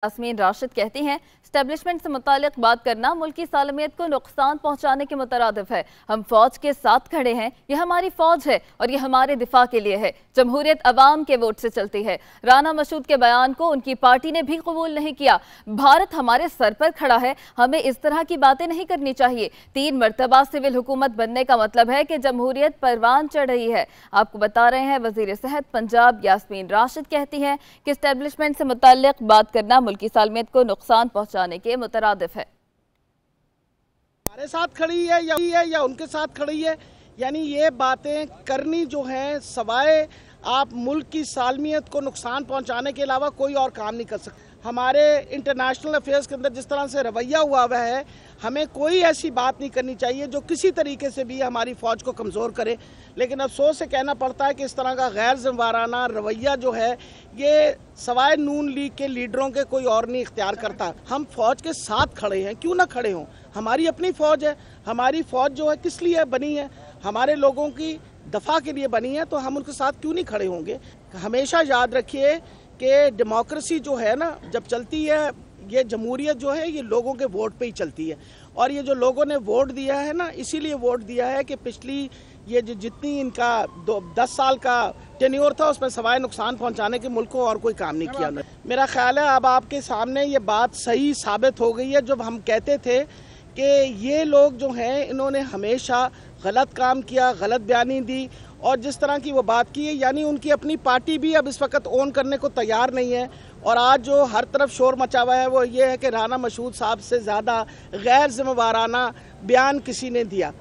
यास्मीन राशिद कहती हैं, स्टैब्लिशमेंट से मुतालिक बात करना मुल्क की सालमियत को नुकसान पहुंचाने के मुतरादिफ है। हम फौज के साथ खड़े हैं, ये हमारी फौज है और ये हमारे दिफा के लिए है। जमहूरियत अवाम के वोट से चलती है। राना मसूद के बयान को उनकी पार्टी ने भी कबूल नहीं किया। भारत हमारे सर पर खड़ा है, हमें इस तरह की बातें नहीं करनी चाहिए। 3 मरतबा सिविल हुकूमत बनने का मतलब है कि जमहूरियत परवान चढ़ रही है। आपको बता रहे हैं, वजीर सेहत पंजाब यास्मीन राशिद कहती हैं कि स्टैब्लिशमेंट से मुताल्लिक बात करना मुल्क की सालमियत को नुकसान पहुंचाने के मुतरादिफ है। हमारे साथ खड़ी है या उनके साथ खड़ी है, यानी ये बातें करनी जो है सवाए आप मुल्क की सालमियत को नुकसान पहुंचाने के अलावा कोई और काम नहीं कर सकते। हमारे इंटरनेशनल अफेयर्स के अंदर जिस तरह से रवैया हुआ है, हमें कोई ऐसी बात नहीं करनी चाहिए जो किसी तरीके से भी हमारी फ़ौज को कमज़ोर करे। लेकिन अफसोस से कहना पड़ता है कि इस तरह का गैर ज़िम्मेवाराना रवैया जो है ये सवाए नून लीग के लीडरों के कोई और नहीं इख्तियार करता। हम फ़ौज के साथ खड़े हैं, क्यों ना खड़े हों। हमारी अपनी फ़ौज है, हमारी फ़ौज जो है किस लिए बनी है, हमारे लोगों की दफा के लिए बनी है, तो हम उनके साथ क्यों नहीं खड़े होंगे। हमेशा याद रखिए कि डेमोक्रेसी जो है ना, जब चलती है, ये जमहूरियत जो है ये लोगों के वोट पे ही चलती है। और ये जो लोगों ने वोट दिया है ना, इसीलिए वोट दिया है कि पिछली ये जो जितनी इनका 10 साल का टेन्योर था उसमें सवाए नुकसान पहुंचाने के मुल्क को और कोई काम नहीं किया। मेरा ख्याल है अब आपके सामने ये बात सही साबित हो गई है। जब हम कहते थे कि ये लोग जो हैं इन्होंने हमेशा गलत काम किया, गलत बयानी दी और जिस तरह की वो बात की है, यानी उनकी अपनी पार्टी भी अब इस वक्त ओन करने को तैयार नहीं है। और आज जो हर तरफ शोर मचा हुआ है वो ये है कि राना मसूद साहब से ज़्यादा गैर जिम्मेवाराना बयान किसी ने दिया।